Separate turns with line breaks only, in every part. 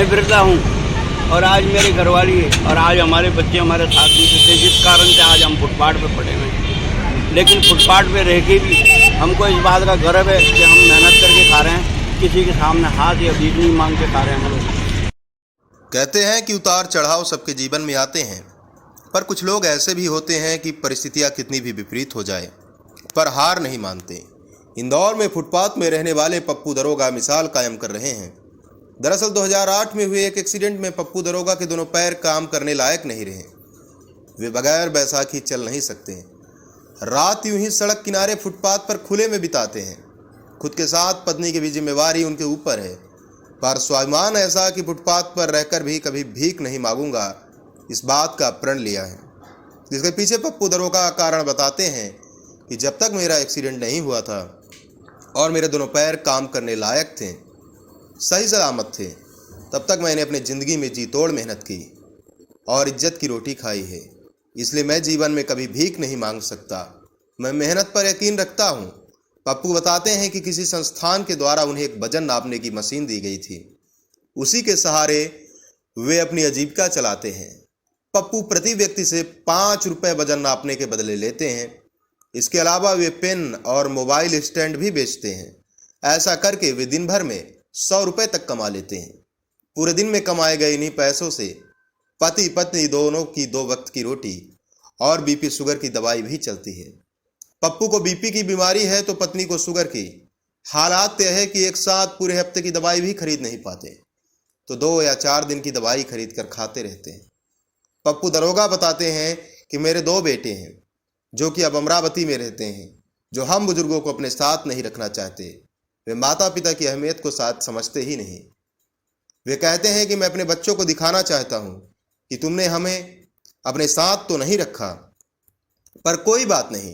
मैं वृद्धा हूँ और आज मेरी घरवाली है और आज हमारे बच्चे हमारे साथ भी थे, जिस कारण से आज हम फुटपाथ पे पड़े हुए हैं। लेकिन फुटपाथ पे रह के भी हमको इस बात का गर्व है कि हम मेहनत करके खा रहे हैं, किसी के सामने हाथ या भीख नहीं मांग के खा रहे हैं हम लोग।
कहते हैं कि उतार चढ़ाव सबके जीवन में आते हैं, पर कुछ लोग ऐसे भी होते हैं कि परिस्थितियां कितनी भी विपरीत हो जाए पर हार नहीं मानते। इंदौर में फुटपाथ में रहने वाले पप्पू दरोगा मिसाल कायम कर रहे हैं। दरअसल 2008 में हुए एक एक्सीडेंट में पप्पू दरोगा के दोनों पैर काम करने लायक नहीं रहे। वे बगैर बैसाखी चल नहीं सकते। रात यूं ही सड़क किनारे फुटपाथ पर खुले में बिताते हैं। खुद के साथ पत्नी की भी जिम्मेवारी उनके ऊपर है, पर स्वाभिमान ऐसा कि फुटपाथ पर रहकर भी कभी भीख नहीं मांगूंगा, इस बात का प्रण लिया है। जिसके पीछे पप्पू दरोगा का कारण बताते हैं कि जब तक मेरा एक्सीडेंट नहीं हुआ था और मेरे दोनों पैर काम करने लायक थे, सही सलामत थे, तब तक मैंने अपनी ज़िंदगी में जी तोड़ मेहनत की और इज्जत की रोटी खाई है। इसलिए मैं जीवन में कभी भीख नहीं मांग सकता। मैं मेहनत पर यकीन रखता हूँ। पप्पू बताते हैं कि किसी संस्थान के द्वारा उन्हें एक वजन नापने की मशीन दी गई थी। उसी के सहारे वे अपनी आजीविका चलाते हैं। पप्पू प्रति व्यक्ति से 5 रुपये वजन नापने के बदले लेते हैं। इसके अलावा वे पेन और मोबाइल स्टैंड भी बेचते हैं। ऐसा करके वे दिन भर में 100 रुपये तक कमा लेते हैं। पूरे दिन में कमाए गए इन्हीं पैसों से पति पत्नी दोनों की 2 वक्त की रोटी और बीपी शुगर की दवाई भी चलती है। पप्पू को बीपी की बीमारी है तो पत्नी को शुगर की। हालात यह है कि एक साथ पूरे हफ्ते की दवाई भी खरीद नहीं पाते, तो 2 या 4 दिन की दवाई खरीद कर खाते रहते हैं। पप्पू दरोगा बताते हैं कि मेरे 2 बेटे हैं जो कि अब अमरावती में रहते हैं, जो हम बुजुर्गों को अपने साथ नहीं रखना चाहते। वे माता पिता की अहमियत को साथ समझते ही नहीं। वे कहते हैं कि मैं अपने बच्चों को दिखाना चाहता हूं कि तुमने हमें अपने साथ तो नहीं रखा, पर कोई बात नहीं,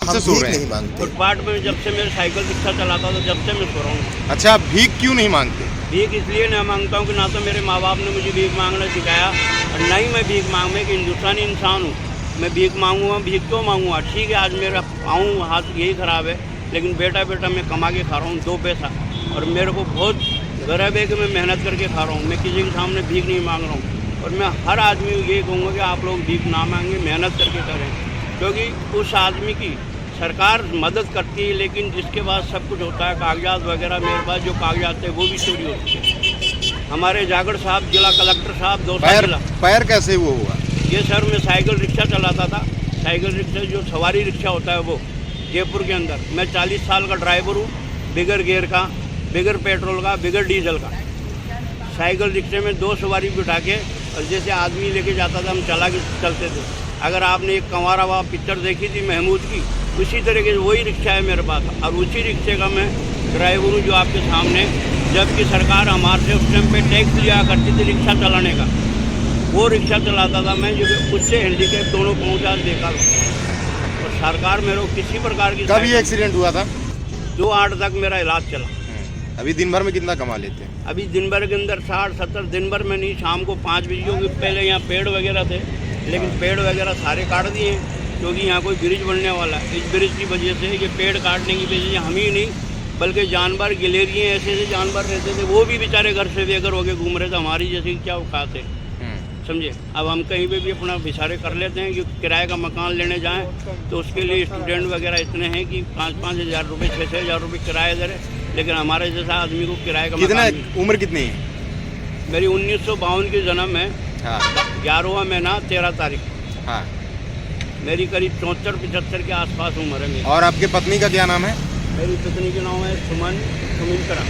हम भीख नहीं मांगते।
फुटपाथ में जब से मैं साइकिल रिक्शा चलाता था, जब से मैं सो रहा हूँ।
अच्छा, आप भीख क्यों नहीं मांगते?
भीख इसलिए नहीं मांगता हूँ कि ना तो मेरे माँ बाप ने मुझे भीख मांगना सिखाया और ना ही मैं भीख मांगने कि हिंदुस्तानी इंसान हूँ। मैं भीख मांगूंगा, भीख क्यों मांगूंगा? ठीक है, आज मेरा पाँव हाथ यही ख़राब है, लेकिन बेटा मैं कमा के खा रहा हूँ 2 पैसा, और मेरे को बहुत गर्व है कि मैं मेहनत करके खा रहा हूँ। मैं किसी के सामने भीख नहीं मांग रहा हूँ। और मैं हर आदमी को यही कहूँगा कि आप लोग भीख ना मांगे, मेहनत करके करें, क्योंकि उस आदमी की सरकार मदद करती है, लेकिन जिसके पास सब कुछ होता है, कागजात वगैरह, मेरे पास जो कागजात है वो भी चोरी होती है। हमारे जागड़ साहब, जिला कलेक्टर साहब, 2 साल
पैर कैसे वो हुआ?
ये सर, मैं साइकिल रिक्शा चलाता था। साइकिल रिक्शा जो सवारी रिक्शा होता है वो जयपुर के अंदर। मैं 40 साल का ड्राइवर हूँ, बिगर गियर का, बिगर पेट्रोल का, बिगर डीजल का। साइकिल रिक्शे में 2 सवारी बिठा के और जैसे आदमी लेके जाता था, हम चलते थे। अगर आपने एक कंवारा हुआ पिक्चर देखी थी महमूद की, उसी तरीके से वही रिक्शा है मेरे पास, और उसी रिक्शे का मैं ड्राइवर हूँ जो आपके सामने। जबकि सरकार हमारे से उस टाइम पे टैक्स लिया करती थी रिक्शा चलाने का, वो रिक्शा चलाता था मैं, जो उससे हैंडीकैप दोनों पहुँचा देखा। और सरकार मेरे को किसी प्रकार की।
कब ये एक्सीडेंट हुआ था?
2-8 तक मेरा इलाज चला।
अभी दिन भर में कितना कमा लेते हैं?
अभी दिन भर के अंदर 60-70, दिन भर में नहीं, शाम को 5 बजे, क्योंकि पहले यहाँ पेड़ वगैरह थे, लेकिन पेड़ वगैरह सारे काट दिए क्योंकि यहाँ कोई ब्रिज बनने वाला है। इस ब्रिज की वजह से, ये पेड़ काटने की वजह से हम ही नहीं बल्कि जानवर, गिलेरिए, ऐसे ऐसे जानवर रहते थे, वो भी बेचारे घर से बेघर होकर घूम रहे थे। हमारी जैसे क्या औकात है, समझे? अब हम कहीं पे भी अपना विचारे कर लेते हैं कि किराए का मकान लेने जाएं तो उसके लिए स्टूडेंट वगैरह इतने हैं कि 5-5 हज़ार रुपये, 6-6 हज़ार रुपये किराया दे रहे, लेकिन हमारे जैसा आदमी को किराए का
कितना?
मकान।
उम्र कितनी है?
मेरी 1952 की जन्म है।
हाँ।
11वां महीना 13 तारीख।
हाँ।
मेरी करीब 74-75 के आसपास उम्र है मेरी।
और आपके पत्नी का क्या नाम है?
मेरी पत्नी का नाम है सुमित्रा।